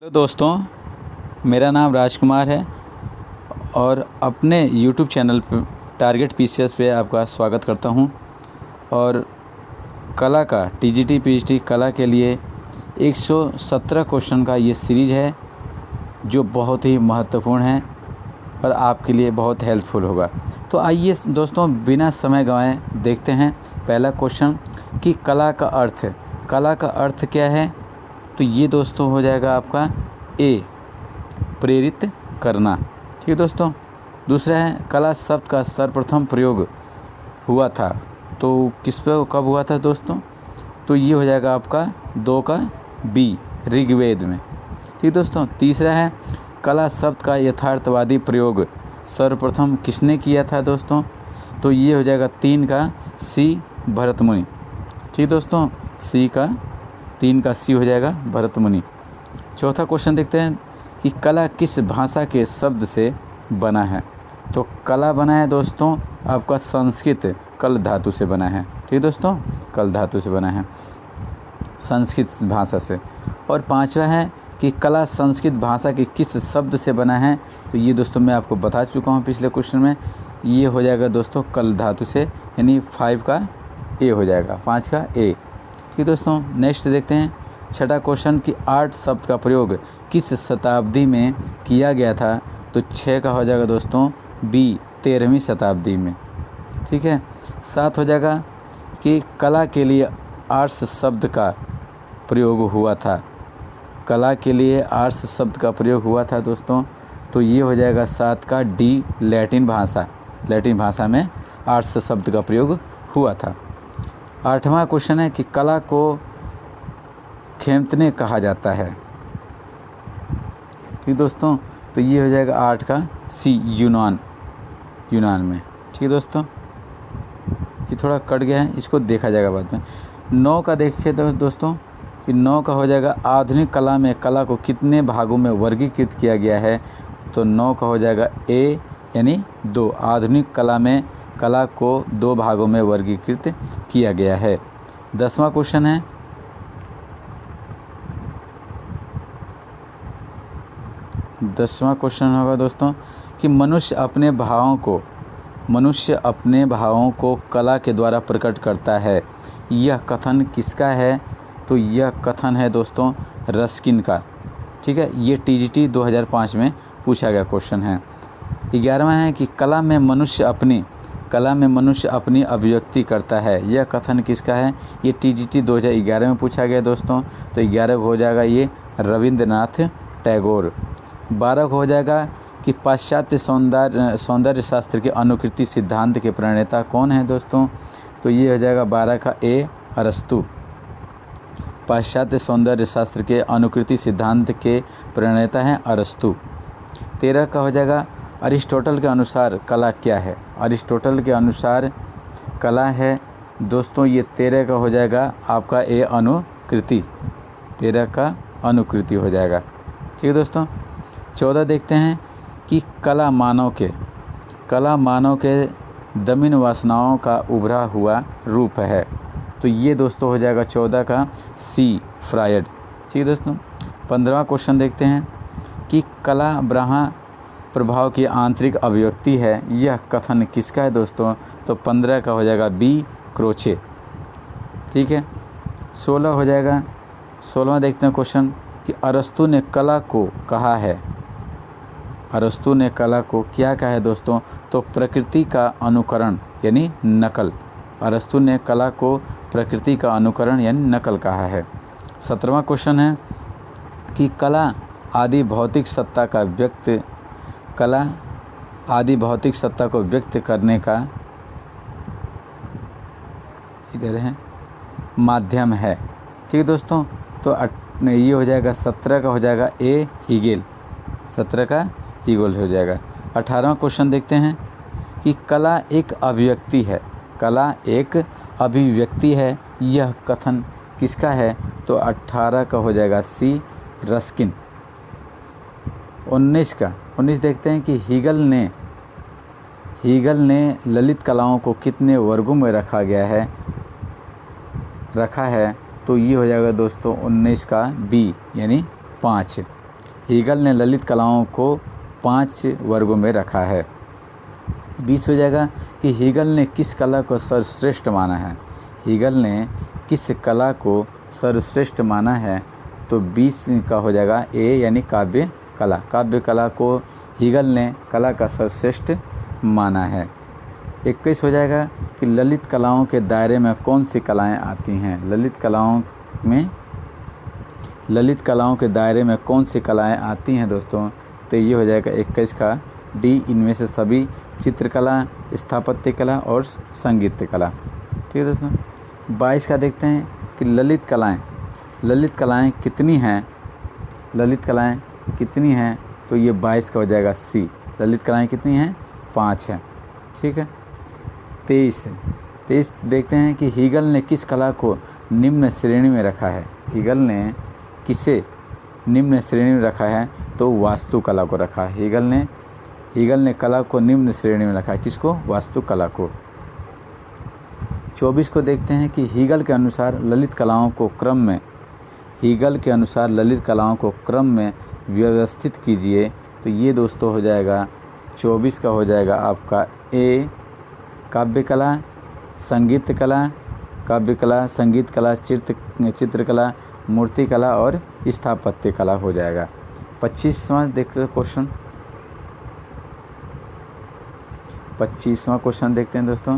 Hello दोस्तों, मेरा नाम राजकुमार है और अपने YouTube चैनल पर टारगेट पीसीएस पे आपका स्वागत करता हूं। और कला का टीजीटी पीएचडी कला के लिए 117 क्वेश्चन का ये सीरीज़ है जो बहुत ही महत्वपूर्ण है और आपके लिए बहुत हेल्पफुल होगा। तो आइए दोस्तों, बिना समय गंवाए देखते हैं पहला क्वेश्चन कि कला का अर्थ क्या है। तो ये दोस्तों हो जाएगा आपका ए, प्रेरित करना। ठीक है दोस्तों। दूसरा है कला शब्द का सर्वप्रथम प्रयोग हुआ था, तो किस पे कब हुआ था दोस्तों। तो ये हो जाएगा आपका 2 का बी, ऋग्वेद में। ठीक दोस्तों। तीसरा है कला शब्द का यथार्थवादी प्रयोग सर्वप्रथम किसने किया था दोस्तों। तो ये हो जाएगा 3 का सी, भरत मुनि। ठीक दोस्तों, 3 का सी हो जाएगा भरत मुनि। चौथा क्वेश्चन देखते हैं कि कला किस भाषा के शब्द से बना है। तो कला बना है दोस्तों आपका संस्कृत कल धातु से बना है। ठीक दोस्तों, कल धातु से बना है, संस्कृत भाषा से। और पांचवा है कि कला संस्कृत भाषा के किस शब्द से बना है। तो ये दोस्तों मैं आपको बता चुका हूँ पिछले क्वेश्चन में। ये हो जाएगा दोस्तों कल धातु से, यानी 5 का ए हो जाएगा, 5 का ए। ठीक दोस्तों। नेक्स्ट देखते हैं छठा क्वेश्चन कि आर्ट शब्द का प्रयोग किस शताब्दी में किया गया था। तो 6 का हो जाएगा दोस्तों बी, 13वीं शताब्दी में। ठीक है। 7 हो जाएगा कि कला के लिए आर्ट्स शब्द का प्रयोग हुआ था। कला के लिए आर्ट्स शब्द का प्रयोग हुआ था दोस्तों। तो ये हो जाएगा 7 का डी, लैटिन भाषा में आर्ट्स शब्द का प्रयोग हुआ था। 8वां क्वेश्चन है कि कला को खेमतने कहा जाता है। ठीक दोस्तों। तो ये हो जाएगा 8 का सी, यूनान में। ठीक है दोस्तों, ये थोड़ा कट गया है, इसको देखा जाएगा बाद में। 9 का देखिए दोस्तों कि 9 का हो जाएगा आधुनिक कला में कला को कितने भागों में वर्गीकृत किया गया है। तो 9 का हो जाएगा ए, यानी 2। आधुनिक कला में कला को 2 भागों में वर्गीकृत किया गया है। 10वां क्वेश्चन है होगा दोस्तों कि मनुष्य अपने भावों को कला के द्वारा प्रकट करता है। यह कथन किसका है। तो यह कथन है दोस्तों रस्किन का। ठीक है, ये टीजीटी 2005 में पूछा गया क्वेश्चन है। 11वां है कि कला में मनुष्य अपनी अभिव्यक्ति करता है। यह कथन किसका है। ये टीजीटी 2011 में पूछा गया दोस्तों। तो 11 हो जाएगा ये रविंद्रनाथ टैगोर। 12 हो जाएगा कि पाश्चात्य सौंदर्य शास्त्र के अनुकृति सिद्धांत के प्रणेता कौन है दोस्तों। तो ये हो जाएगा 12 का ए, अरस्तु। पाश्चात्य सौंदर्य शास्त्र के अनुकृति सिद्धांत के प्रणेता हैं अरस्तु। 13 का हो जाएगा अरिस्टोटल के अनुसार कला क्या है। अरिस्टोटल के अनुसार कला है दोस्तों ये 13 का हो जाएगा आपका ए, अनुकृति। 13 का अनुकृति हो जाएगा। ठीक है दोस्तों। 14 देखते हैं कि कला मानव के दमिन वासनाओं का उभरा हुआ रूप है। तो ये दोस्तों हो जाएगा 14 का सी, फ्रायड। ठीक है दोस्तों। 15वां क्वेश्चन देखते हैं कि कला ब्रह्मा प्रभाव की आंतरिक अभिव्यक्ति है। यह कथन किसका है दोस्तों। तो 15 का हो जाएगा बी, क्रोचे। ठीक है। 16 हो जाएगा। 16वां देखते हैं क्वेश्चन कि अरस्तु ने कला को कहा है। अरस्तु ने कला को क्या कहा है दोस्तों। तो प्रकृति का अनुकरण यानी नकल। अरस्तु ने कला को प्रकृति का अनुकरण यानी नकल कहा है। 17वां क्वेश्चन है कि कला आदि भौतिक सत्ता को व्यक्त करने का इधर है माध्यम है। ठीक है दोस्तों। तो ये हो जाएगा 17 का हो जाएगा ए, हीगेल। 17 का हीगेल हो जाएगा। 18वां क्वेश्चन देखते हैं कि कला एक अभिव्यक्ति है। यह कथन किसका है। तो 18 का हो जाएगा सी, रस्किन। 19 देखते हैं कि हीगल ने ललित कलाओं को कितने वर्गों में रखा है। तो ये हो जाएगा दोस्तों 19 का बी, यानी 5। हीगल ने ललित कलाओं को 5 वर्गों में रखा है। 20 हो जाएगा कि हीगल ने किस कला को सर्वश्रेष्ठ माना है। हीगल ने किस कला को सर्वश्रेष्ठ माना है, तो 20 का हो जाएगा ए यानी काव्य कला। काव्य कला को हीगल ने कला का सर्वश्रेष्ठ माना है। 21 हो जाएगा कि ललित कलाओं के दायरे में कौन सी कलाएं आती हैं। ललित कलाओं के दायरे में कौन सी कलाएं आती हैं दोस्तों, तो ये हो जाएगा 21 का डी, इनमें से सभी चित्रकला, स्थापत्य कला और संगीत कला। ठीक है दोस्तों। 22 का देखते हैं कि ललित कलाएं कितनी हैं, तो ये 22 का हो जाएगा सी। ललित कलाएं कितनी हैं, 5 हैं। ठीक है। 23 देखते हैं कि हीगल ने किस कला को निम्न श्रेणी में रखा है। हीगल ने किसे निम्न श्रेणी में रखा है, तो वास्तुकला को रखा है। हीगल ने कला को निम्न श्रेणी में रखा है। किसको, वास्तुकला को। 24 को देखते हैं कि हीगल के अनुसार ललित कलाओं को क्रम में व्यवस्थित कीजिए, तो ये दोस्तों हो जाएगा 24 का हो जाएगा आपका ए, काव्य कला, संगीत कला, चित्रकला, मूर्ति कला और स्थापत्य कला हो जाएगा। 25वां देखते हैं क्वेश्चन। 25वां क्वेश्चन देखते हैं दोस्तों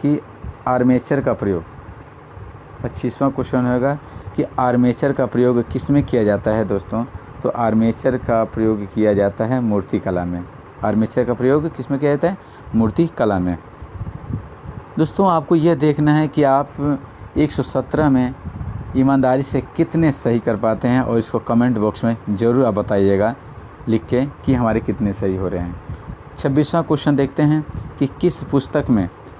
कि आर्मेचर का प्रयोग। 25वां क्वेश्चन होगा कि आर्मेचर का प्रयोग किस में किया जाता है दोस्तों, तो आर्मेचर का प्रयोग किया जाता है मूर्ति कला में। आर्मेचर का प्रयोग किस में किया जाता है, मूर्ति कला में। दोस्तों आपको यह देखना है कि आप 117 में ईमानदारी से कितने सही कर पाते हैं, और इसको कमेंट बॉक्स में ज़रूर आप बताइएगा लिख के कि हमारे कितने सही हो रहे हैं। 26वां क्वेश्चन देखते हैं कि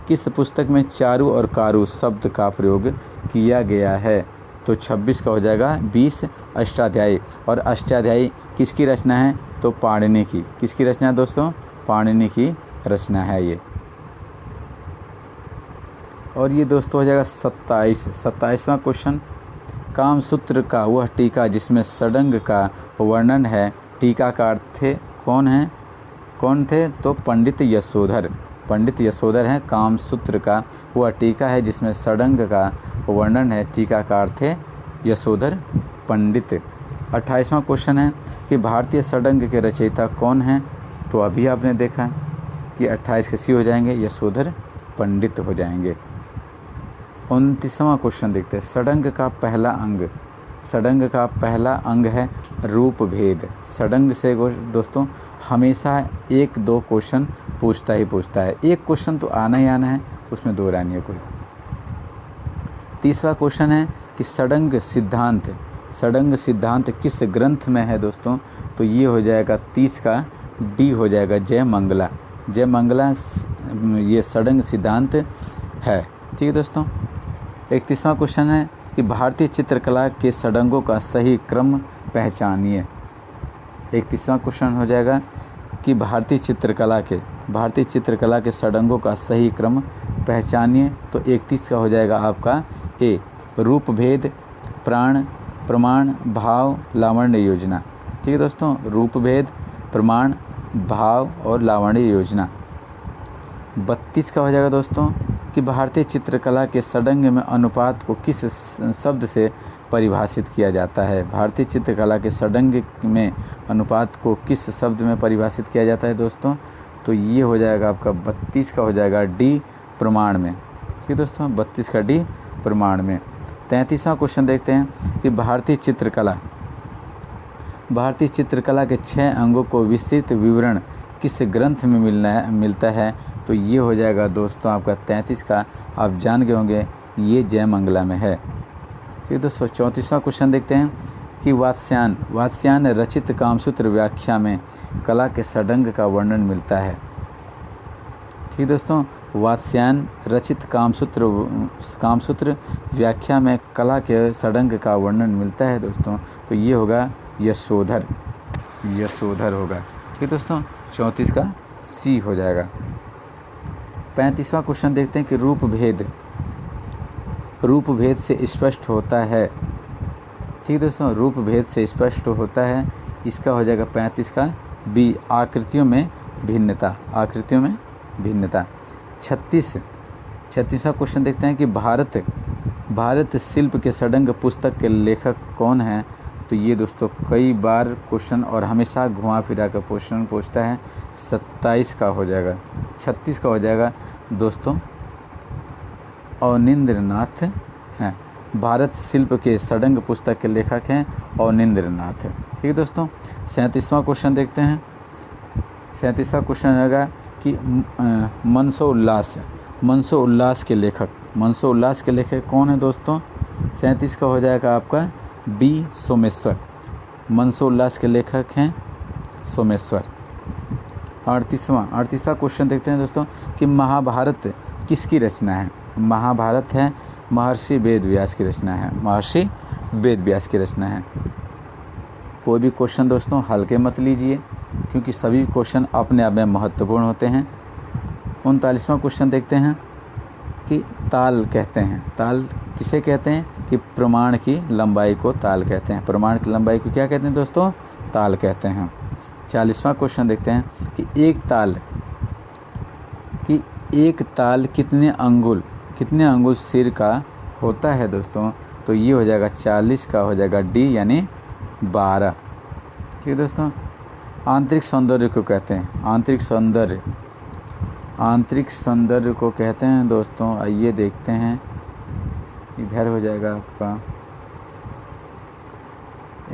किस पुस्तक में चारु और कारु शब्द का प्रयोग किया गया है, तो 26 का हो जाएगा 20 अष्टाध्यायी। और अष्टाध्यायी किसकी रचना है, तो पाणिनि की। किसकी रचना है दोस्तों, पाणिनि की रचना है ये। और ये दोस्तों हो जाएगा 27वां क्वेश्चन। कामसूत्र का वह टीका जिसमें षडंग का वर्णन है, टीकाकार कौन थे, तो पंडित यशोधर हैं। कामसूत्र का वह टीका है जिसमें षडंग का वर्णन है, टीकाकार थे यशोधर पंडित। 28वां क्वेश्चन है कि भारतीय षडंग के रचयिता कौन हैं, तो अभी आपने देखा कि 28 के सी हो जाएंगे, यशोधर पंडित हो जाएंगे। 29वां क्वेश्चन देखते हैं। षडंग का पहला अंग है रूप भेद। षडंग से दोस्तों हमेशा 1-2 क्वेश्चन पूछता है। एक क्वेश्चन तो आना ही आना है, उसमें दो रानी है कोई। 30वां क्वेश्चन है कि षडंग सिद्धांत किस ग्रंथ में है दोस्तों, तो ये हो जाएगा 30 का डी हो जाएगा, जय मंगला ये षडंग सिद्धांत है। ठीक है दोस्तों। 31वां क्वेश्चन है कि भारतीय चित्रकला के षडंगों का सही क्रम पहचानिए। 31वां क्वेश्चन हो जाएगा कि भारतीय चित्रकला के षडंगों का सही क्रम पहचानिए, तो 31 का हो जाएगा आपका ए, रूप भेद, प्रमाण, भाव, लावण्य योजना। ठीक है दोस्तों, रूप भेद, प्रमाण, भाव और लावण्य योजना। 32 का हो जाएगा दोस्तों कि भारतीय चित्रकला के षडंग में अनुपात को किस शब्द से परिभाषित किया जाता है। भारतीय चित्रकला के षडंग में अनुपात को किस शब्द में परिभाषित किया जाता है दोस्तों, तो ये हो जाएगा आपका 32 का हो जाएगा डी, प्रमाण में। ठीक है दोस्तों, 32 का डी, प्रमाण में। 33वां क्वेश्चन देखते हैं कि भारतीय चित्रकला के 6 अंगों को विस्तृत विवरण किस ग्रंथ में मिलता है, तो ये हो जाएगा दोस्तों आपका 33 का, आप जान गए होंगे ये जय मंगला में है। ठीक दोस्तों। 34वां क्वेश्चन देखते हैं कि वात्स्यायन रचित कामसूत्र व्याख्या में कला के षडंग का वर्णन मिलता है। ठीक दोस्तों, वात्स्यायन रचित कामसूत्र व्याख्या में कला के षडंग का वर्णन मिलता है दोस्तों, तो ये होगा यशोधर होगा। ठीक दोस्तों, 34 का सी हो जाएगा। 35वां क्वेश्चन देखते हैं कि रूप भेद से स्पष्ट होता है। ठीक दोस्तों, रूप भेद से स्पष्ट होता है इसका हो जाएगा 35 का बी, आकृतियों में भिन्नता, आकृतियों में भिन्नता। 36वां क्वेश्चन देखते हैं कि भारत शिल्प के षडंग पुस्तक के लेखक कौन हैं। तो ये दोस्तों कई बार क्वेश्चन और हमेशा घुमा फिरा कर क्वेश्चन पूछता है। 36 का हो जाएगा, 36 का हो जाएगा दोस्तों अवनींद्रनाथ हैं। भारत शिल्प के षडंग पुस्तक के लेखक हैं अवनींद्रनाथ। ठीक है दोस्तों। 37वां क्वेश्चन देखते हैं। 37वां क्वेश्चन रहेगा कि मनसो उल्लास के लेखक कौन है दोस्तों। 37 का हो जाएगा आपका बी, सोमेश्वर। मनसो उल्लास के लेखक हैं सोमेश्वर। 38वां क्वेश्चन देखते हैं दोस्तों कि महाभारत किसकी रचना है। महाभारत है महर्षि वेद व्यास की रचना है, महर्षि वेद व्यास की रचना है। कोई भी क्वेश्चन दोस्तों हल्के मत लीजिए, क्योंकि सभी क्वेश्चन अपने आप में महत्वपूर्ण होते हैं। 39वां क्वेश्चन देखते हैं कि ताल कहते हैं, ताल किसे कहते हैं कि प्रमाण की लंबाई को ताल कहते हैं। प्रमाण की लंबाई को क्या कहते हैं दोस्तों, ताल कहते हैं। 40वां क्वेश्चन देखते हैं कि एक ताल कितने अंगुल सिर का होता है दोस्तों। तो ये हो जाएगा 40 का हो जाएगा डी, यानी 12। ठीक है दोस्तों। आंतरिक सौंदर्य को कहते हैं, आंतरिक सौंदर्य को कहते हैं दोस्तों। आइए देखते हैं, इधर हो जाएगा आपका,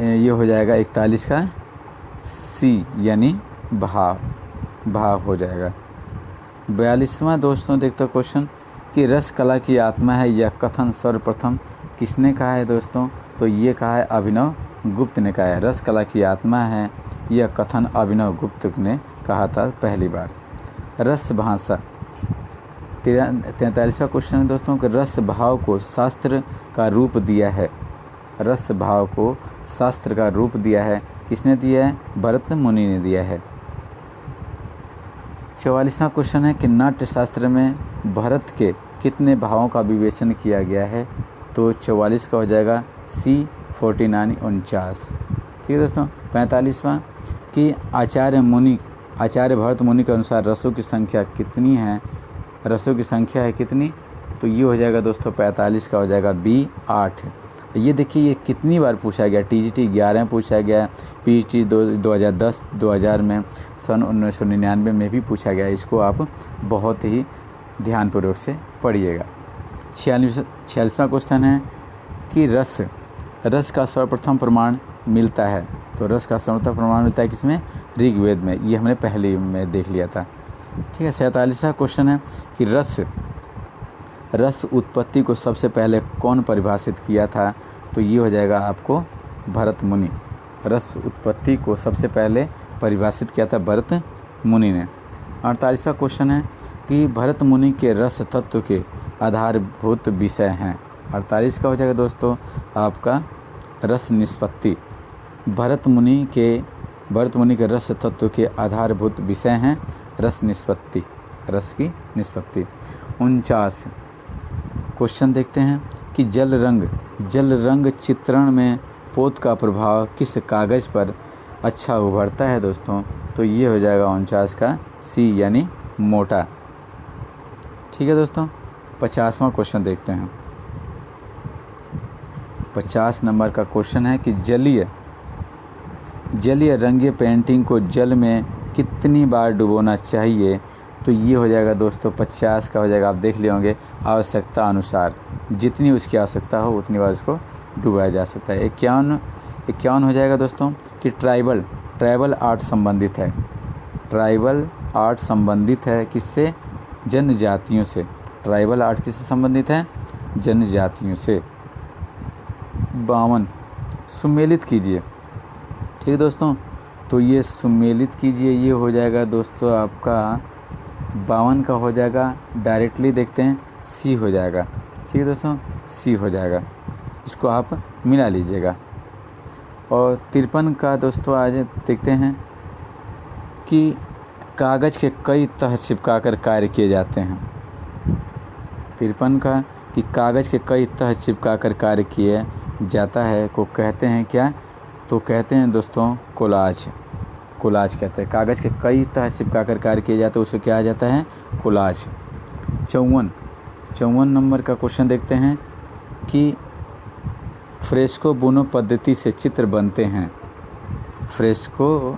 ये हो जाएगा 41 का सी, यानी भाव हो जाएगा। 42वां दोस्तों देखते हैं क्वेश्चन कि रस कला की आत्मा है यह कथन सर्वप्रथम किसने कहा है दोस्तों। तो ये कहा है अभिनव गुप्त ने कहा है। रस कला की आत्मा है यह कथन अभिनव गुप्त ने कहा था पहली बार। रस भाषा 43वां क्वेश्चन है दोस्तों कि रस भाव को शास्त्र का रूप दिया है। रस भाव को शास्त्र का रूप दिया है, किसने दिया है, भरत मुनि ने दिया है। 44वां क्वेश्चन है कि नाट्य शास्त्र में भरत के कितने भावों का विवेचन किया गया है। तो 44 का हो जाएगा सी, 49 49। ठीक है दोस्तों। 45वां कि आचार्य भरत मुनि के अनुसार रसों की संख्या कितनी है, रसों की संख्या है कितनी। तो ये हो जाएगा दोस्तों 45 का हो जाएगा बी, 8। ये देखिए ये कितनी बार पूछा गया, टीजीटी 11 में पूछा गया, पीजीटी 2010 2000 में, सन 1999 में भी पूछा गया। इसको आप बहुत ही ध्यानपूर्वक से पढ़िएगा। 46वां क्वेश्चन है कि रस का सर्वप्रथम प्रमाण मिलता है। तो रस का सर्वप्रथम प्रमाण मिलता है किसमें, ऋग्वेद में। ये हमने पहले में देख लिया था। ठीक है। 47वां क्वेश्चन है कि रस उत्पत्ति को सबसे पहले कौन परिभाषित किया था। तो ये हो जाएगा आपको भरत मुनि। रस उत्पत्ति को सबसे पहले परिभाषित किया था भरत मुनि ने। 48वां क्वेश्चन है कि भरत मुनि के रस तत्व के आधारभूत विषय हैं। 48 का हो जाएगा दोस्तों आपका रस निष्पत्ति। भरत मुनि के रस तत्व के आधारभूत विषय हैं रस निष्पत्ति, रस की निष्पत्ति। 49 क्वेश्चन देखते हैं कि जल रंग चित्रण में पोत का प्रभाव किस कागज़ पर अच्छा उभरता है दोस्तों। तो ये हो जाएगा 49 का सी, यानी मोटा। ठीक है दोस्तों। 50वां क्वेश्चन देखते हैं। 50 नंबर का क्वेश्चन है कि जलीय रंगीय पेंटिंग को जल में कितनी बार डुबोना चाहिए। तो ये हो जाएगा दोस्तों 50 का हो जाएगा, आप देख लिए होंगे, आवश्यकता अनुसार जितनी उसकी आवश्यकता हो उतनी बार उसको डुबाया जा सकता है। 51 हो जाएगा दोस्तों कि ट्राइबल आर्ट संबंधित है। ट्राइबल आर्ट संबंधित है किससे, जनजातियों से। ट्राइबल आर्ट किससे संबंधित है, जनजातियों से। 52 सुमेलित कीजिए। ठीक है दोस्तों। तो ये सुमेलित कीजिए, ये हो जाएगा दोस्तों आपका 52 का हो जाएगा, डायरेक्टली देखते हैं सी हो जाएगा। ठीक है दोस्तों, सी हो जाएगा, इसको आप मिला लीजिएगा। और 53 का दोस्तों आज देखते हैं कि कागज़ के कई तह चिपका कर कार्य किए जाते हैं। 53 का कि कागज़ के कई तह चिपका कर कार्य किए जाता है को कहते हैं क्या। तो कहते हैं दोस्तों कोलाज। कोलाज कहते हैं। कागज़ के कई तह चिपका कर कार्य किए जाते हैं, उसे क्या आ जाता है? कोलाज। 54 नंबर का क्वेश्चन देखते हैं कि फ्रेस्को बुनो पद्धति से चित्र बनते हैं। फ्रेस्को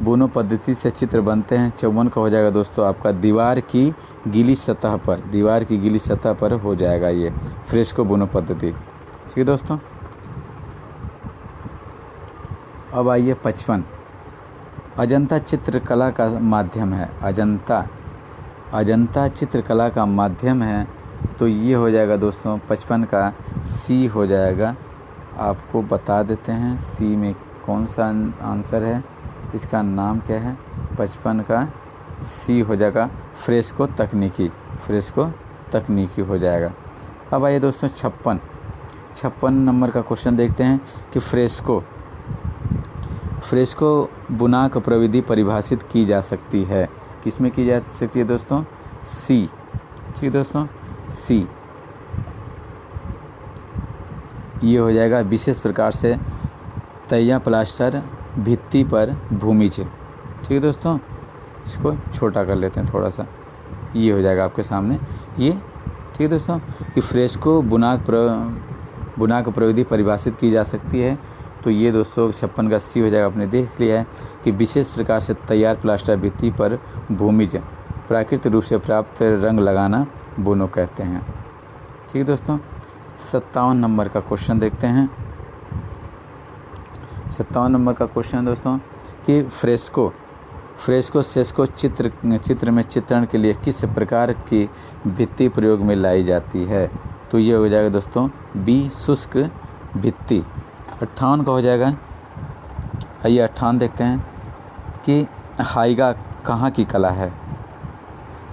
बुनो पद्धति से चित्र बनते हैं। 54 का हो जाएगा दोस्तों आपका दीवार की गीली सतह पर। दीवार की गीली सतह पर हो जाएगा ये फ्रेस्को बुनो पद्धति। ठीक है दोस्तों। अब आइए 55। अजंता चित्रकला का माध्यम है। अजंता चित्रकला का माध्यम है, तो ये हो जाएगा दोस्तों 55 का सी हो जाएगा। आपको बता देते हैं सी में कौन सा आंसर है, इसका नाम क्या है। 55 का सी हो जाएगा फ्रेस्को तकनीकी। फ्रेस्को तकनीकी हो जाएगा। अब आइए दोस्तों 56 नंबर का क्वेश्चन देखते हैं कि फ्रेस्को बुनाक प्रविधि परिभाषित की जा सकती है। किसमें की जा सकती है दोस्तों? सी। ठीक है दोस्तों, सी। ये हो जाएगा विशेष प्रकार से तैया प्लास्टर भित्ति पर भूमिज। ठीक है दोस्तों, इसको छोटा कर लेते हैं थोड़ा सा। ये हो जाएगा आपके सामने ये। ठीक है दोस्तों, कि फ्रेस्को बुनाक प्रविधि परिभाषित की जा सकती है। तो ये दोस्तों 56 का सी हो जाएगा। आपने देख लिया है कि विशेष प्रकार से तैयार प्लास्टर भित्ति पर भूमिज प्राकृतिक रूप से प्राप्त रंग लगाना बुनो कहते हैं। ठीक है दोस्तों। 57 नंबर का क्वेश्चन देखते हैं। 57 नंबर का क्वेश्चन दोस्तों कि फ्रेस्को सेस्को चित्र में चित्रण के लिए किस प्रकार की भित्ति प्रयोग में लाई जाती है। तो ये हो जाएगा दोस्तों बी शुष्क भित्ति। 58 का हो जाएगा। आइए 58 देखते हैं कि हाइगा कहाँ की कला है।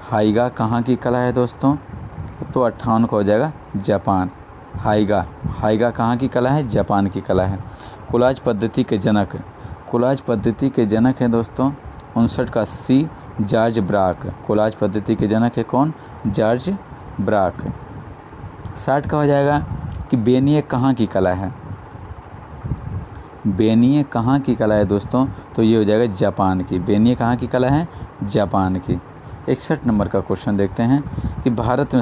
हाइगा कहाँ की कला है दोस्तों? तो 58 का हो जाएगा जापान। हाइगा कहाँ की कला है? जापान की कला है। कोलाज पद्धति के जनक हैं दोस्तों 59 का सी जॉर्ज ब्राक। कोलाज पद्धति के जनक है कौन? George Barack. 60 का हो जाएगा कि बेनिये कहाँ की कला है। बेनिये कहाँ की कला है दोस्तों? तो ये हो जाएगा जापान की। बेनिये कहाँ की कला है? जापान की। 61 नंबर का क्वेश्चन देखते हैं कि भारत में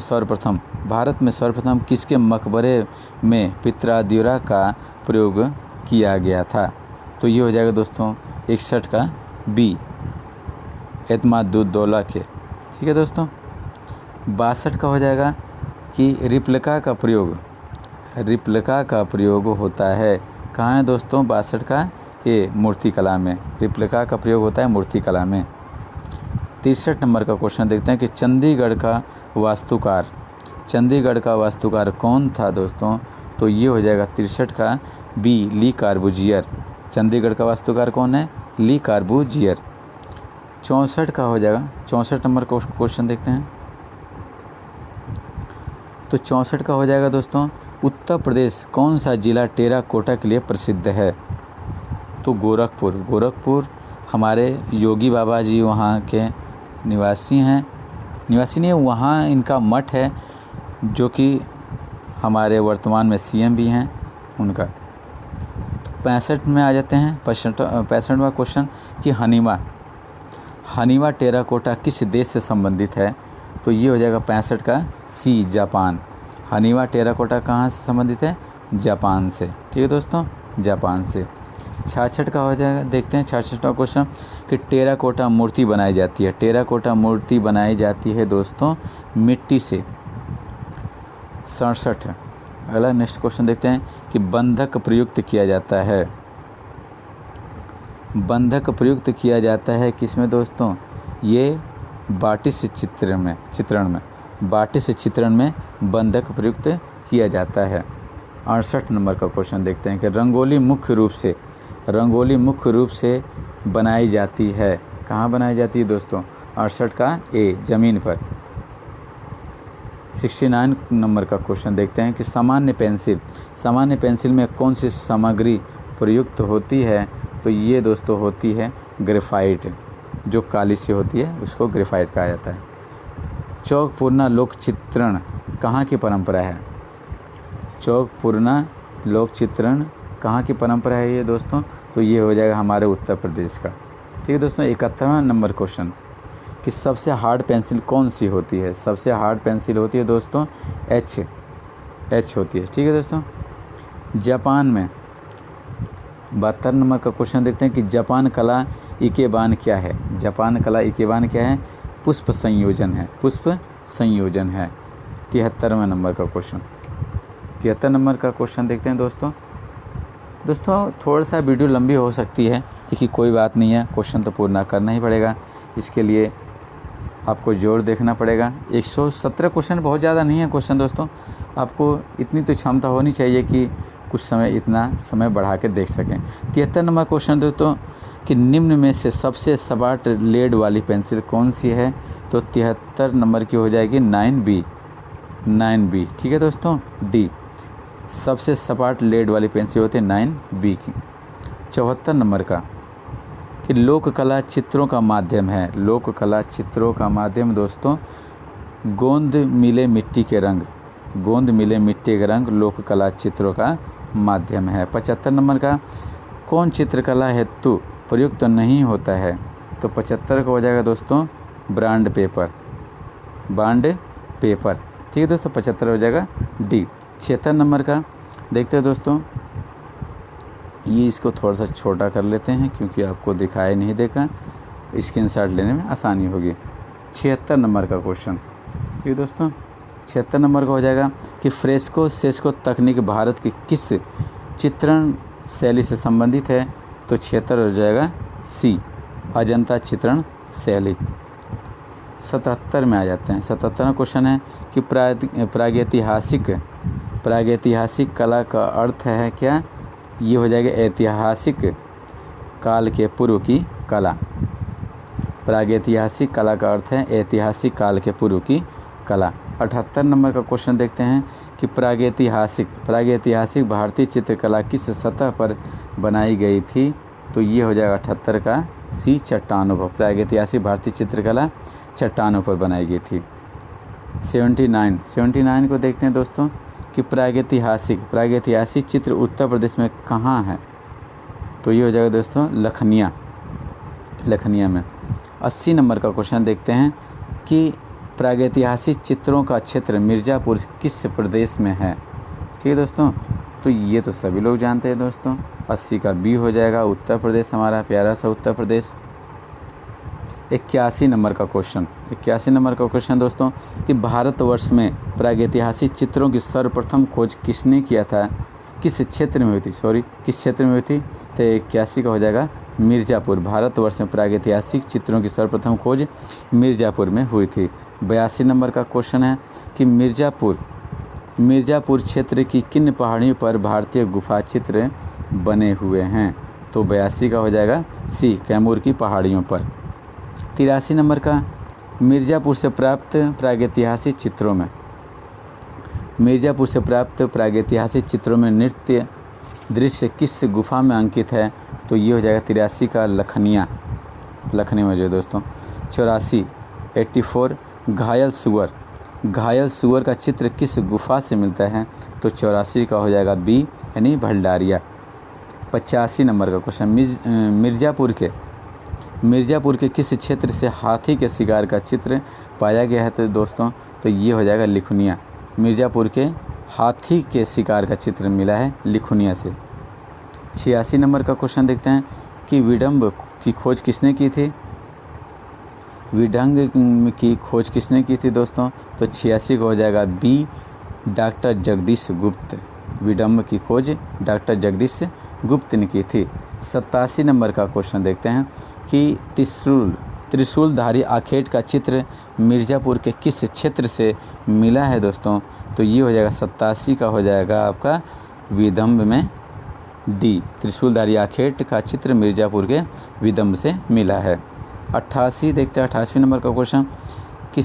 सर्वप्रथम किसके मकबरे में पित्राद्युरा का प्रयोग किया गया था। तो ये हो जाएगा दोस्तों 61 का बी एतमादुद्दौला के। ठीक है दोस्तों। 62 का हो जाएगा कि रिप्लिका का प्रयोग होता है। कहाँ है दोस्तों? 62 का ए मूर्तिकला में। रिप्लिका का प्रयोग होता है मूर्तिकला में। 63 नंबर का क्वेश्चन देखते हैं कि चंडीगढ़ का वास्तुकार कौन था दोस्तों? तो ये हो जाएगा 63 का बी ली कार्बूजियर। चंडीगढ़ का वास्तुकार कौन है? ली कार्बूजियर। 64 का हो जाएगा। 64 नंबर का क्वेश्चन देखते हैं। तो 64 का हो जाएगा दोस्तों उत्तर प्रदेश कौन सा जिला टेराकोटा के लिए प्रसिद्ध है। तो गोरखपुर हमारे योगी बाबा जी वहाँ के निवासी नहीं, वहाँ इनका मठ है जो कि हमारे वर्तमान में सीएम भी हैं उनका। तो 65 में आ जाते हैं। 65वां क्वेश्चन कि हनीवा टेराकोटा किस देश से संबंधित है। तो ये हो जाएगा 65 का सी जापान। हनीवा टेराकोटा कहाँ से संबंधित है? जापान से। ठीक है दोस्तों, जापान से। 66 का हो जाएगा। देखते हैं 66वां क्वेश्चन कि टेराकोटा मूर्ति बनाई जाती है। टेराकोटा मूर्ति बनाई जाती है दोस्तों मिट्टी से। 67 अगला नेक्स्ट क्वेश्चन देखते हैं कि बंधक प्रयुक्त किया जाता है। बंधक प्रयुक्त किया जाता है किसमें दोस्तों? ये बाटिस चित्रण में बंधक प्रयुक्त किया जाता है। 68 नंबर का क्वेश्चन देखते हैं कि रंगोली मुख्य रूप से बनाई जाती है। कहाँ बनाई जाती है दोस्तों? 68 का ए ज़मीन पर। 69 नंबर का क्वेश्चन देखते हैं कि सामान्य पेंसिल में कौन सी सामग्री प्रयुक्त होती है। तो ये दोस्तों होती है ग्रेफाइट। जो काली से होती है उसको ग्रेफाइट कहा जाता है। चौकपूर्णा लोक चित्रण कहाँ की परंपरा है? चौकपूर्णा लोक चित्रण कहाँ की परंपरा है ये दोस्तों? तो ये हो जाएगा हमारे उत्तर प्रदेश का। ठीक है दोस्तों। 71वां नंबर क्वेश्चन कि सबसे हार्ड पेंसिल कौन सी होती है? सबसे हार्ड पेंसिल होती है दोस्तों एच होती है। ठीक है दोस्तों। जापान में 72 नंबर का क्वेश्चन देखते हैं कि जापान कला इकेबान क्या है? जापान कला इकेबान क्या है? पुष्प संयोजन है। पुष्प संयोजन है। 73वें नंबर का क्वेश्चन। 73 नंबर का क्वेश्चन देखते हैं दोस्तों थोड़ा सा वीडियो लंबी हो सकती है, लेकिन कोई बात नहीं है, क्वेश्चन तो पूरा करना ही पड़ेगा। इसके लिए आपको जोर देखना पड़ेगा। 117 क्वेश्चन बहुत ज़्यादा नहीं है क्वेश्चन दोस्तों, आपको इतनी तो क्षमता होनी चाहिए कि कुछ समय इतना समय बढ़ा के देख सकें। 73 नंबर क्वेश्चन दोस्तों कि निम्न में से सबसे सपाट लेड वाली पेंसिल कौन सी है? तो 73 नंबर की हो जाएगी 9B। ठीक है दोस्तों। डी सबसे सपाट लेड वाली पेंसिल होती है 9B की। 74 नंबर का कि लोक कला चित्रों का माध्यम है। लोक कला चित्रों का माध्यम दोस्तों गोंद मिले मिट्टी के रंग। गोंद मिले मिट्टी के रंग लोक कला चित्रों का माध्यम है। 75 नंबर का कौन चित्रकला हेतु प्रयुक्त नहीं होता है? तो 75 का हो जाएगा दोस्तों बॉन्ड पेपर। ठीक है दोस्तों। 75 हो जाएगा डी। 76 नंबर का देखते हैं दोस्तों, ये इसको थोड़ा सा छोटा कर लेते हैं क्योंकि आपको दिखाई नहीं देगा, स्क्रीनशॉट लेने में आसानी होगी। 76 नंबर का क्वेश्चन। ठीक है दोस्तों। 76 नंबर का हो जाएगा कि फ्रेस्को तकनीक भारत की किस चित्रण शैली से संबंधित है? तो 76 हो जाएगा सी अजंता चित्रण शैली। 77 में आ जाते हैं। 77वां क्वेश्चन है कि प्रागैतिहासिक कला का अर्थ है क्या? ये हो जाएगा ऐतिहासिक काल के पूर्व की कला। प्रागैतिहासिक कला का अर्थ है ऐतिहासिक काल के पूर्व की कला। 78 नंबर का क्वेश्चन देखते हैं कि प्रागैतिहासिक भारतीय चित्रकला किस सतह पर बनाई गई थी? तो ये हो जाएगा 78 का सी चट्टानों पर। प्रागैतिहासिक भारतीय चित्रकला चट्टानों पर बनाई गई थी। 79 को देखते हैं दोस्तों कि प्रागैतिहासिक चित्र उत्तर प्रदेश में कहाँ है? तो ये हो जाएगा दोस्तों लखनिया में। 80 नंबर का क्वेश्चन देखते हैं कि प्रागैतिहासिक चित्रों का क्षेत्र मिर्ज़ापुर किस प्रदेश में है? ठीक है दोस्तों। तो ये तो सभी लोग जानते हैं दोस्तों। 80 का बी हो जाएगा उत्तर प्रदेश, हमारा प्यारा सा उत्तर प्रदेश। 81 नंबर का क्वेश्चन दोस्तों कि भारतवर्ष में प्रागैतिहासिक चित्रों की सर्वप्रथम खोज किसने किया था? किस क्षेत्र में हुई थी? तो 81 का हो जाएगा मिर्ज़ापुर। भारतवर्ष में प्रागैतिहासिक चित्रों की सर्वप्रथम खोज मिर्ज़ापुर में हुई थी। 82 नंबर का क्वेश्चन है कि मिर्ज़ापुर क्षेत्र की किन पहाड़ियों पर भारतीय गुफा चित्र बने हुए हैं? तो 82 का हो जाएगा सी कैमूर की पहाड़ियों पर। 83 नंबर का मिर्ज़ापुर से प्राप्त प्रागैतिहासिक चित्रों में नृत्य दृश्य किस गुफा में अंकित है? तो ये हो जाएगा 83 का लखनिया में जो दोस्तों। 84 घायल सुअर का चित्र किस गुफा से मिलता है? तो 84 का हो जाएगा बी यानी भंडारिया। 85 नंबर का क्वेश्चन मिर्ज़ापुर के किस क्षेत्र से हाथी के शिकार का चित्र पाया गया है? तो दोस्तों तो ये हो जाएगा लिखुनिया। मिर्ज़ापुर के हाथी के शिकार का चित्र मिला है लिखुनिया से। 86 नंबर का क्वेश्चन देखते हैं कि विडम्ब की खोज किसने की थी? विडंग की खोज किसने की थी दोस्तों? तो 86 को हो जाएगा बी डॉक्टर जगदीश गुप्त। विडम्ब की खोज डॉक्टर जगदीश गुप्त ने की थी। 87 नंबर का क्वेश्चन देखते हैं कि त्रिशूलधारी आखेट का चित्र मिर्ज़ापुर के किस क्षेत्र से मिला है दोस्तों? तो ये हो जाएगा 87 का हो जाएगा आपका विदम्ब में डी। त्रिशूलधारी आखेट का चित्र मिर्ज़ापुर के विदम्ब से मिला है। 88 देखते हैं 88 नंबर का क्वेश्चन कि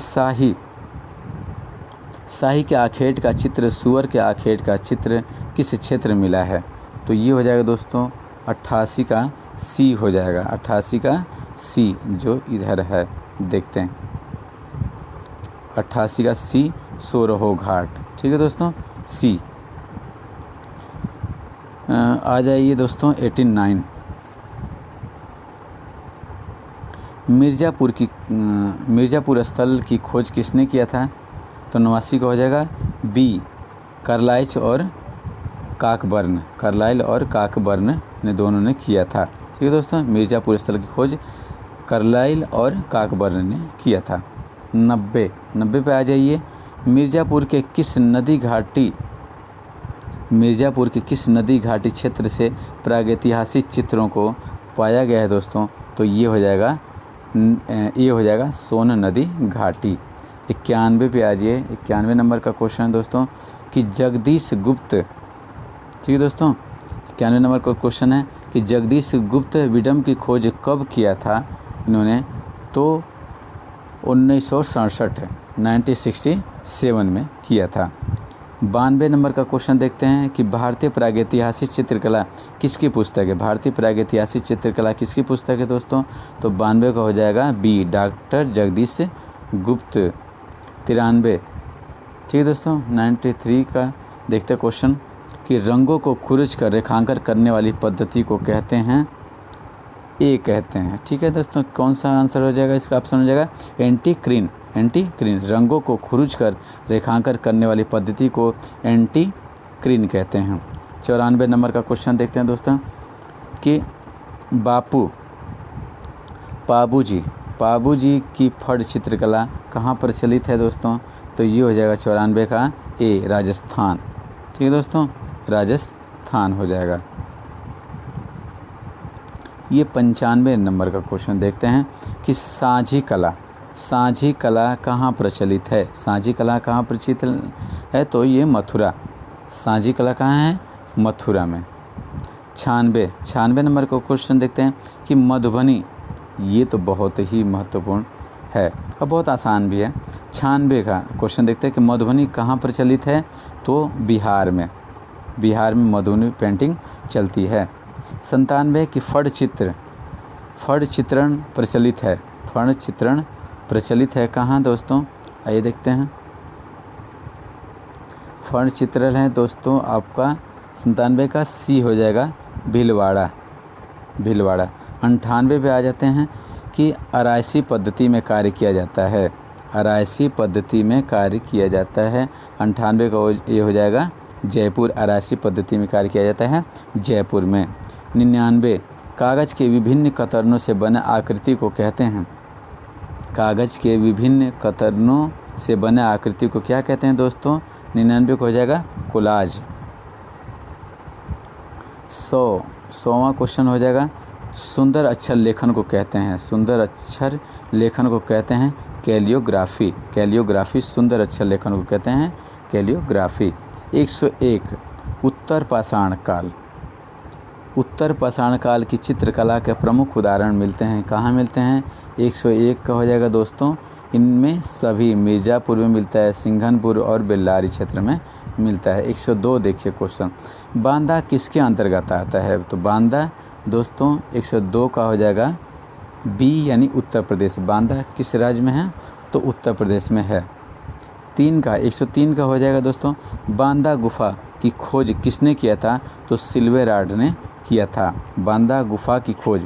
शाही के आखेट का चित्र सुअर के आखेट का चित्र किस क्षेत्र में मिला है? तो ये हो जाएगा दोस्तों 88 का सी हो जाएगा। 88 का सी जो इधर है देखते हैं 88 का सी सोरहो घाट। ठीक है दोस्तों सी। आ जाइए दोस्तों 89। मिर्ज़ापुर स्थल की खोज किसने किया था? तो 89 का हो जाएगा बी, कार्लाइल और काकबर्न ने दोनों ने किया था। ठीक है दोस्तों, मिर्ज़ापुर स्थल की खोज कार्लाइल और काकबर्न ने किया था। 90 पे आ जाइए। मिर्ज़ापुर के किस नदी घाटी क्षेत्र से प्रागैतिहासिक चित्रों को पाया गया है दोस्तों? तो ये हो जाएगा सोन नदी घाटी। 91 पे आ जाइए। 91 नंबर का क्वेश्चन है दोस्तों कि जगदीश गुप्त, ठीक है दोस्तों, 91 नंबर का क्वेश्चन है कि जगदीश गुप्त विडम्ब की खोज कब किया था इन्होंने? तो 1967 में किया था। 92 नंबर का क्वेश्चन देखते हैं कि भारतीय प्रागैतिहासिक चित्रकला किसकी पुस्तक है? भारतीय प्रागैतिहासिक चित्रकला किसकी पुस्तक है दोस्तों? तो 92 का हो जाएगा बी, डॉक्टर जगदीश गुप्त। 93, ठीक है दोस्तों। 93 का देखते हैं क्वेश्चन कि रंगों को खुरच कर रेखांकन करने वाली पद्धति को कहते हैं ठीक है दोस्तों, कौन सा आंसर हो जाएगा? इसका ऑप्शन हो जाएगा एंटीक्रीन। रंगों को खुरच कर रेखांकन करने वाली पद्धति को एंटीक्रीन कहते हैं। 94 नंबर का क्वेश्चन देखते हैं दोस्तों कि बाबूजी की फड़ चित्रकला कहाँ प्रचलित है दोस्तों? तो ये हो जाएगा 94 का ए, राजस्थान। ठीक है दोस्तों, राजस्थान हो जाएगा। ये 95 नंबर का क्वेश्चन देखते हैं कि साझी कला कहाँ प्रचलित है? तो ये मथुरा। साझी कला कहाँ है? मथुरा में। 96 नंबर का क्वेश्चन देखते हैं कि मधुबनी, ये तो बहुत ही महत्वपूर्ण है और बहुत आसान भी है। 96 का क्वेश्चन देखते हैं कि मधुबनी कहाँ प्रचलित है? तो बिहार में मधुबनी पेंटिंग चलती है। 97 की फड़ चित्रण प्रचलित है कहाँ दोस्तों? आइए देखते हैं। फड़ चित्रण है दोस्तों आपका 97 का सी हो जाएगा, भीलवाड़ा। 98 पे आ जाते हैं कि आरायसी पद्धति में कार्य किया जाता है। 98 का ये हो जाएगा जयपुर। आरायसी पद्धति में कार्य किया जाता है जयपुर में। 99 कागज़ के विभिन्न कतरनों से बने आकृति को कहते हैं? कागज़ के विभिन्न कतरनों से बने आकृति को क्या कहते हैं दोस्तों? 99 को हो जाएगा कोलाज। 100वां क्वेश्चन हो जाएगा सुंदर अक्षर लेखन को कहते हैं कैलियोग्राफी। सुंदर अक्षर लेखन को कहते हैं कैलियोग्राफी। 101 उत्तर पाषाण काल की चित्रकला के प्रमुख उदाहरण मिलते हैं कहाँ मिलते हैं? 101 का हो जाएगा दोस्तों, इनमें सभी मिर्ज़ापुर में मिलता है, सिंघनपुर और बेल्लारी क्षेत्र में मिलता है। 102 देखिए क्वेश्चन, बांदा किसके अंतर्गत आता है? तो बांदा दोस्तों 102 का हो जाएगा बी, यानी उत्तर प्रदेश। बांदा किस राज्य में है? तो उत्तर प्रदेश में है। 103 का हो जाएगा दोस्तों, बांदा गुफा की खोज किसने किया था? तो सिल्वेराड ने किया था। बांदा गुफा की खोज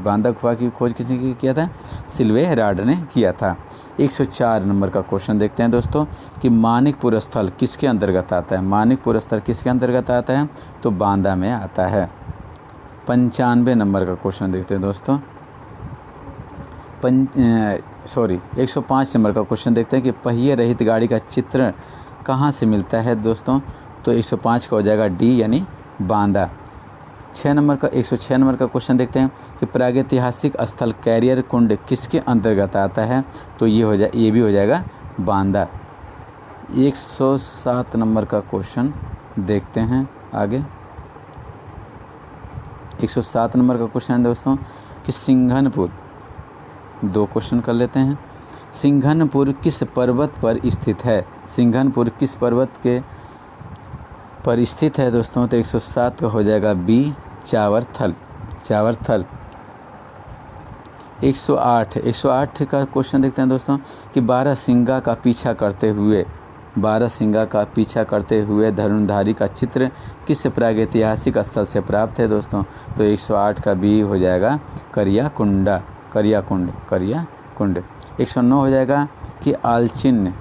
किसने किया था? सिल्वेराड ने किया था। 104 नंबर का क्वेश्चन देखते हैं दोस्तों कि मानिकपुर स्थल किसके अंतर्गत आता है? तो बांदा में आता है। 95 नंबर का क्वेश्चन देखते हैं दोस्तों। 105 नंबर का क्वेश्चन देखते हैं कि पहिए रहित गाड़ी का चित्र कहाँ से मिलता है दोस्तों? तो 105 का हो जाएगा डी, यानी बांदा। 106 नंबर का क्वेश्चन देखते हैं कि प्रागैतिहासिक स्थल कैरियर कुंड किसके अंतर्गत आता है? तो ये भी हो जाएगा बांदा। 107 नंबर का क्वेश्चन देखते हैं आगे। 107 नंबर का क्वेश्चन है दोस्तों कि सिंघनपुर, 2 क्वेश्चन कर लेते हैं। सिंघनपुर किस पर्वत पर स्थित है? सिंघनपुर किस पर्वत के पर स्थित है दोस्तों? तो 107 का हो जाएगा बी, चावरथल। 108 का क्वेश्चन देखते हैं दोस्तों कि बारहसिंगा का पीछा करते हुए बारहसिंगा का पीछा करते हुए धनुर्धारी का चित्र किस प्रागैतिहासिक स्थल से प्राप्त है दोस्तों? तो 108 का बी हो जाएगा करियाकुंड। 109 हो जाएगा कि आलचिन्ह,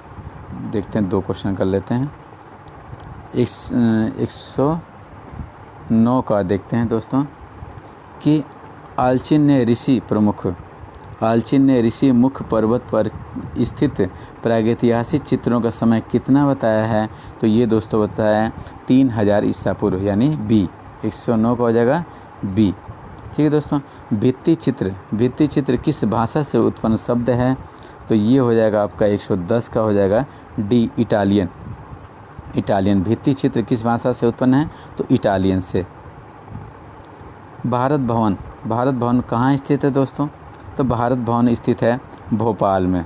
देखते हैं 2 क्वेश्चन कर लेते हैं। 109 का देखते हैं दोस्तों कि आलचिन्ह ने ऋषि मुख पर्वत पर स्थित प्रागैतिहासिक चित्रों का समय कितना बताया है? तो ये दोस्तों बताया है 3000 ईसा पूर्व, यानी बी। 109 का हो जाएगा बी। ठीक है दोस्तों। भित्ति चित्र किस भाषा से उत्पन्न शब्द है? तो ये हो जाएगा आपका 110 का हो जाएगा डी, इटालियन। भित्ति चित्र किस भाषा से उत्पन्न है? तो इटालियन से। भारत भवन कहाँ स्थित है दोस्तों? तो भारत भवन स्थित है भोपाल में।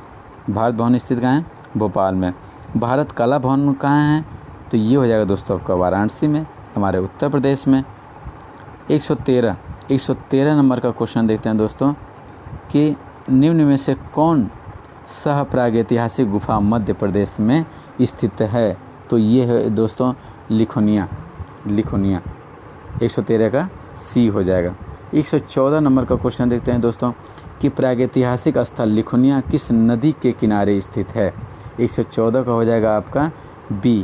भारत भवन स्थित कहाँ है? भोपाल में। भारत कला भवन कहाँ है? तो ये हो जाएगा दोस्तों आपका वाराणसी में, हमारे उत्तर प्रदेश में। 113 नंबर का क्वेश्चन देखते हैं दोस्तों कि निम्न में से कौन सह प्रागैतिहासिक गुफा मध्य प्रदेश में स्थित है? तो ये है दोस्तों लिखोनिया। 113 का सी हो जाएगा। 114 नंबर का क्वेश्चन देखते हैं दोस्तों कि प्रागैतिहासिक स्थल लिखोनिया किस नदी के किनारे स्थित है? 114 का हो जाएगा आपका बी,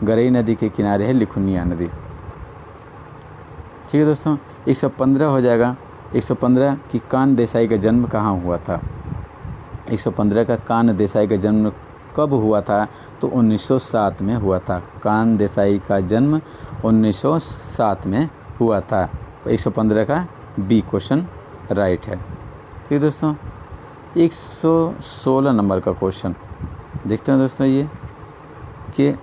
गरई नदी के किनारे है लिखोनिया नदी। ठीक है दोस्तों। 115 हो जाएगा 115 कि कान देसाई का जन्म कहाँ हुआ था? 115 का कान देसाई का जन्म कब हुआ था? तो 1907 में हुआ था। कान देसाई का जन्म 1907 में हुआ था। 115 का बी क्वेश्चन राइट है। ठीक है दोस्तों। 116 नंबर का क्वेश्चन देखते हैं दोस्तों ये कि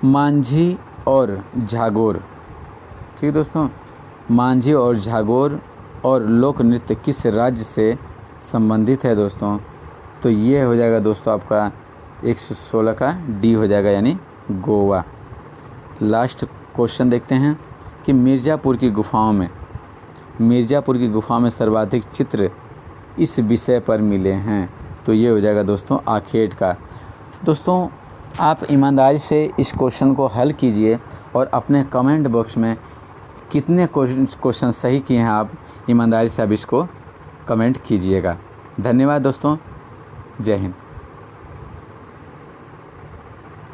मांझी और झागोर। ठीक है दोस्तों। मांझी और झागोर और लोक नृत्य किस राज्य से संबंधित है दोस्तों? तो ये हो जाएगा दोस्तों आपका 116 का डी हो जाएगा, यानी गोवा। लास्ट क्वेश्चन देखते हैं कि मिर्ज़ापुर की गुफाओं में सर्वाधिक चित्र इस विषय पर मिले हैं। तो ये हो जाएगा दोस्तों आखेट का। दोस्तों आप ईमानदारी से इस क्वेश्चन को हल कीजिए और अपने कमेंट बॉक्स में कितने क्वेश्चन सही किए हैं आप ईमानदारी से अब इसको कमेंट कीजिएगा। धन्यवाद दोस्तों। जय हिंद।